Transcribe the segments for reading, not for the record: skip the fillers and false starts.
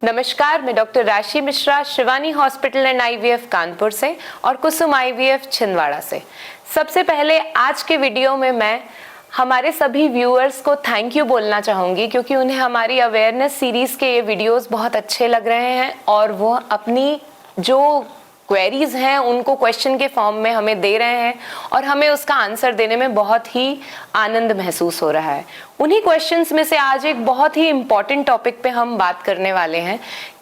नमस्कार, मैं डॉक्टर राशि Mishra Shivani hospital and IVF Kanpur से और कुसुम आईवीएफ छिंदवाड़ा से। सबसे पहले आज के वीडियो में मैं हमारे सभी व्यूअर्स को थैंक यू बोलना चाहूँगी, क्योंकि उन्हें हमारी अवेयरनेस सीरीज़ के ये वीडियोस बहुत अच्छे लग रहे हैं और वो अपनी जो क्वेरीज हैं उनको क्वेश्चन के फॉर्म में हमें दे रहे हैं और हमें उसका आंसर देने में बहुत ही आनंद महसूस हो रहा है। उन्हीं क्वेश्चंस में से आज एक बहुत ही इम्पॉर्टेंट टॉपिक पे हम बात करने वाले हैं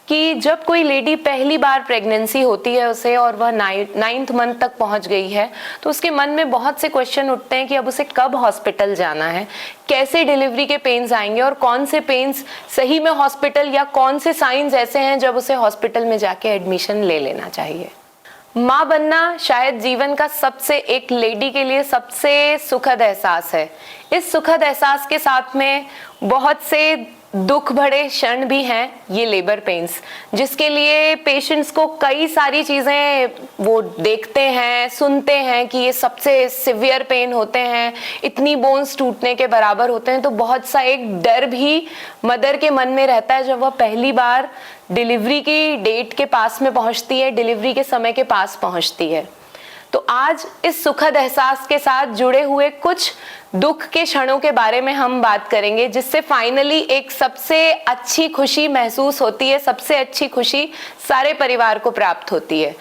कि जब कोई लेडी पहली बार प्रेगनेंसी होती है उसे और वह 9th मंथ तक पहुंच गई है तो उसके मन में बहुत से क्वेश्चन उठते हैं कि अब उसे कब हॉस्पिटल जाना है, कैसे डिलीवरी के पेन्स आएंगे और कौन से पेन्स सही में हॉस्पिटल या कौन से साइंस ऐसे हैं जब उसे हॉस्पिटल में जाके एडमिशन ले लेना चाहिए। माँ बनना शायद जीवन का एक लेडी के लिए सबसे सुखद एहसास है। इस सुखद एहसास के साथ में बहुत से दुख भरे क्षण भी हैं, ये लेबर पेन्स, जिसके लिए पेशेंट्स को कई सारी चीज़ें वो देखते हैं, सुनते हैं कि ये सबसे सिवियर पेन होते हैं, इतनी बोन्स टूटने के बराबर होते हैं। तो बहुत सा एक डर भी मदर के मन में रहता है जब वह पहली बार डिलीवरी की डेट के पास में पहुंचती है, डिलीवरी के समय के पास पहुंचती है। तो आज इस सुखद एहसास के साथ जुड़े हुए कुछ दुख के क्षणों के बारे में हम बात करेंगे, जिससे फाइनली एक सबसे अच्छी खुशी महसूस होती है, सबसे अच्छी खुशी सारे परिवार को प्राप्त होती है।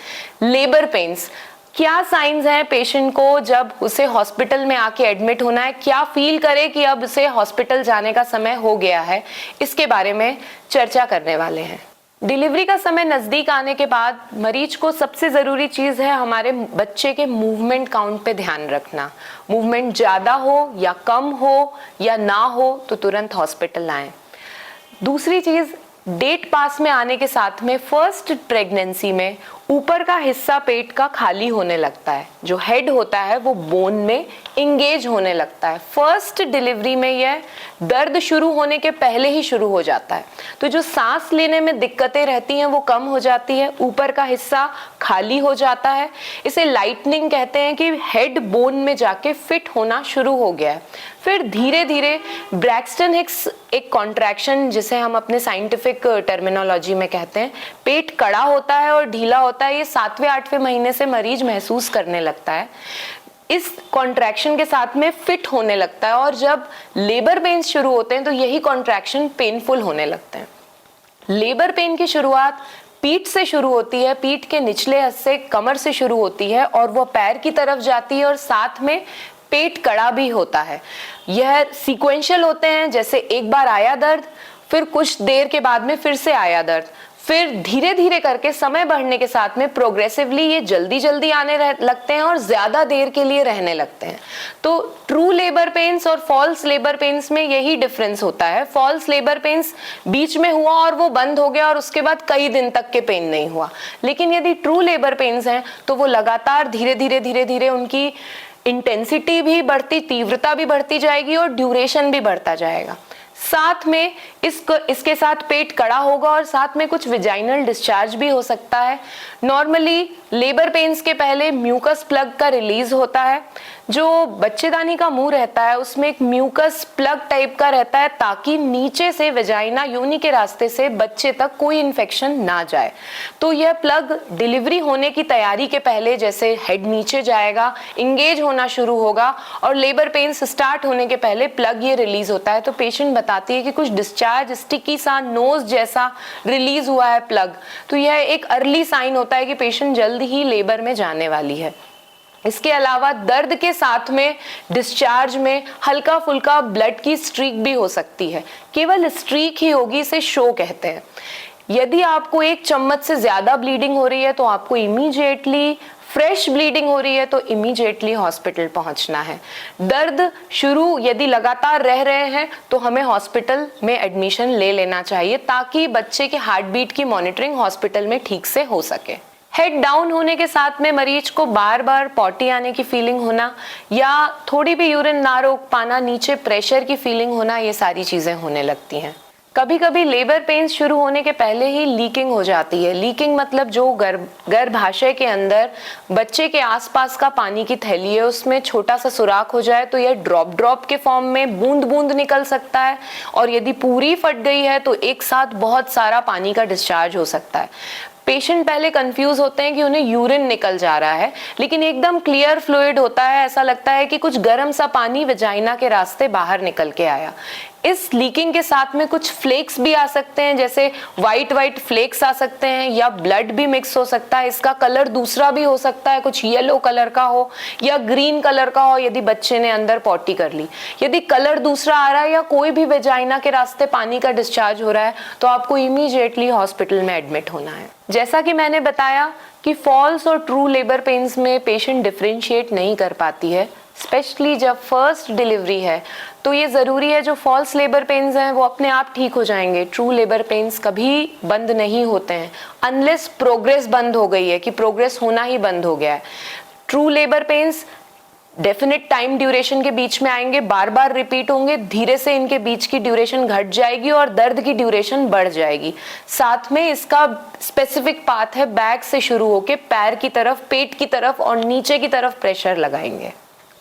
लेबर पेन्स क्या साइंस हैं पेशेंट को जब उसे हॉस्पिटल में आके एडमिट होना है, क्या फील करे कि अब उसे हॉस्पिटल जाने का समय हो गया है, इसके बारे में चर्चा करने वाले हैं। डिलीवरी का समय नजदीक आने के बाद मरीज को सबसे जरूरी चीज है हमारे बच्चे के मूवमेंट काउंट पे ध्यान रखना। मूवमेंट ज्यादा हो या कम हो या ना हो तो तुरंत हॉस्पिटल आएं। दूसरी चीज, डेट पास में आने के साथ में फर्स्ट प्रेगनेंसी में ऊपर का हिस्सा पेट का खाली होने लगता है, जो हेड होता है वो बोन में इंगेज होने लगता है। फर्स्ट डिलीवरी में यह दर्द शुरू होने के पहले ही शुरू हो जाता है, तो जो सांस लेने में दिक्कतें रहती हैं वो कम हो जाती है, ऊपर का हिस्सा खाली हो जाता है। इसे लाइटनिंग कहते हैं कि हेड बोन में जाके फिट होना शुरू हो गया है। फिर धीरे धीरे ब्रैक्सटन हिक्स एक कॉन्ट्रैक्शन, जिसे हम अपने साइंटिफिक टर्मिनोलॉजी में कहते हैं, पेट कड़ा होता है और ढीला होता है, ये 7वें 8वें महीने से मरीज महसूस करने लगता है। इस कॉन्ट्रैक्शन के साथ में फिट होने लगता है और जब लेबर पेन्स शुरू होते हैं तो यही कॉन्ट्रैक्शन पेनफुल होने लगते हैं। लेबर पेन की शुरुआत पीठ से शुरू होती है, पीठ के निचले हिस्से कमर से शुरू होती है और वह पैर की तरफ जाती है और साथ में पेट कड़ा भी होता है। यह सीक्वेंशियल होते हैं, जैसे एक बार आया दर्द, फिर कुछ देर के बाद में फिर से आया दर्द, फिर धीरे धीरे करके समय बढ़ने के साथ में प्रोग्रेसिवली ये जल्दी जल्दी आने लगते हैं और ज्यादा देर के लिए रहने लगते हैं। तो ट्रू लेबर पेन्स और फॉल्स लेबर पेन्स में यही डिफरेंस होता है। फॉल्स लेबर पेन्स बीच में हुआ और वो बंद हो गया और उसके बाद कई दिन तक के पेन नहीं हुआ, लेकिन यदि ट्रू लेबर पेन्स हैं तो वो लगातार धीरे धीरे उनकी इंटेंसिटी भी बढ़ती, तीव्रता भी बढ़ती जाएगी और ड्यूरेशन भी बढ़ता जाएगा। साथ में इसके साथ पेट कड़ा होगा और साथ में कुछ विजाइनल डिस्चार्ज भी हो सकता है। नॉर्मली लेबर पेन्स के पहले म्यूकस प्लग का रिलीज होता है। जो बच्चेदानी का मुंह रहता है उसमें एक म्यूकस प्लग टाइप का रहता है, ताकि नीचे से वेजाइना योनि के रास्ते से बच्चे तक कोई इन्फेक्शन ना जाए। तो यह प्लग डिलीवरी होने की तैयारी के पहले, जैसे हेड नीचे जाएगा, इंगेज होना शुरू होगा और लेबर पेन्स स्टार्ट होने के पहले प्लग ये रिलीज होता है। तो पेशेंट बताती है कि कुछ डिस्चार्ज स्टिकी सा नोज जैसा रिलीज हुआ है प्लग, तो यह एक अर्ली साइन होता है कि पेशेंट जल्द ही लेबर में जाने वाली है। इसके अलावा दर्द के साथ में डिस्चार्ज में हल्का फुल्का ब्लड की स्ट्रीक भी हो सकती है। केवल स्ट्रीक ही होगी, इसे शो कहते हैं। यदि आपको 1 चम्मच से ज्यादा ब्लीडिंग हो रही है तो आपको इमीडिएटली, फ्रेश ब्लीडिंग हो रही है तो इमीडिएटली हॉस्पिटल पहुंचना है। दर्द शुरू यदि लगातार रह रहे हैं तो हमें हॉस्पिटल में एडमिशन ले लेना चाहिए, ताकि बच्चे के हार्ट बीट की मॉनिटरिंग हॉस्पिटल में ठीक से हो सके। हेड डाउन होने के साथ में मरीज को बार बार पॉटी आने की फीलिंग होना या थोड़ी भी यूरिन ना रोक पाना, नीचे प्रेशर की फीलिंग होना, ये सारी चीजें होने लगती हैं। कभी कभी लेबर पेन्स शुरू होने के पहले ही लीकिंग हो जाती है। लीकिंग मतलब जो गर्भाशय के अंदर बच्चे के आसपास का पानी की थैली है उसमें छोटा सा सुराख हो जाए तो यह ड्रॉप के फॉर्म में बूंद बूंद निकल सकता है, और यदि पूरी फट गई है तो एक साथ बहुत सारा पानी का डिस्चार्ज हो सकता है। पेशेंट पहले कंफ्यूज होते हैं कि उन्हें यूरिन निकल जा रहा है, लेकिन एकदम क्लियर फ्लूइड होता है। ऐसा लगता है कि कुछ गर्म सा पानी वजाइना के रास्ते बाहर निकल के आया। इस लीकिंग के साथ में कुछ फ्लेक्स भी आ सकते हैं, जैसे वाइट फ्लेक्स आ सकते हैं, या ब्लड भी मिक्स हो सकता है। इसका कलर दूसरा भी हो सकता है, कुछ येलो कलर का हो या ग्रीन कलर का हो यदि बच्चे ने अंदर पॉटी कर ली। यदि कलर दूसरा आ रहा है या कोई भी वजाइना के रास्ते पानी का डिस्चार्ज हो रहा है तो आपको इमीडिएटली हॉस्पिटल में एडमिट होना है। जैसा कि मैंने बताया कि फॉल्स और ट्रू लेबर पेन्स में पेशेंट डिफरेंशिएट नहीं कर पाती है, स्पेशली जब फर्स्ट डिलीवरी है। तो ये ज़रूरी है जो फॉल्स लेबर पेन्स हैं वो अपने आप ठीक हो जाएंगे। ट्रू लेबर पेन्स कभी बंद नहीं होते हैं अनलेस प्रोग्रेस बंद हो गई है, कि प्रोग्रेस होना ही बंद हो गया है। True labour pains definite time duration के बीच में आएंगे, बार बार रिपीट होंगे, धीरे से इनके बीच की ड्यूरेशन घट जाएगी और दर्द की ड्यूरेशन बढ़ जाएगी। साथ में इसका स्पेसिफिक पाथ है, बैक से शुरू होके पैर की तरफ, पेट की तरफ और नीचे की तरफ प्रेशर लगाएंगे।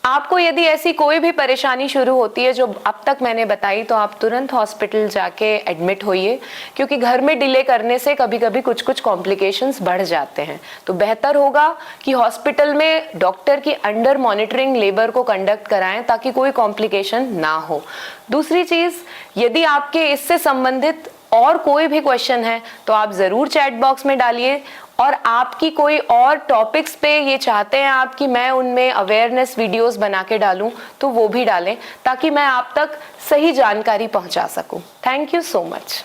आपको यदि ऐसी कोई भी परेशानी शुरू होती है जो अब तक मैंने बताई तो आप तुरंत हॉस्पिटल जाके एडमिट होइए, क्योंकि घर में डिले करने से कभी कभी कुछ कॉम्प्लिकेशंस बढ़ जाते हैं। तो बेहतर होगा कि हॉस्पिटल में डॉक्टर की अंडर मॉनिटरिंग लेबर को कंडक्ट कराएं ताकि कोई कॉम्प्लिकेशन ना हो। दूसरी चीज़, यदि आपके इससे संबंधित और कोई भी क्वेश्चन है तो आप ज़रूर चैट बॉक्स में डालिए, और आपकी कोई और टॉपिक्स पे ये चाहते हैं आप कि मैं उनमें अवेयरनेस वीडियोस बना के डालूं तो वो भी डालें ताकि मैं आप तक सही जानकारी पहुंचा सकूं। Thank you so much.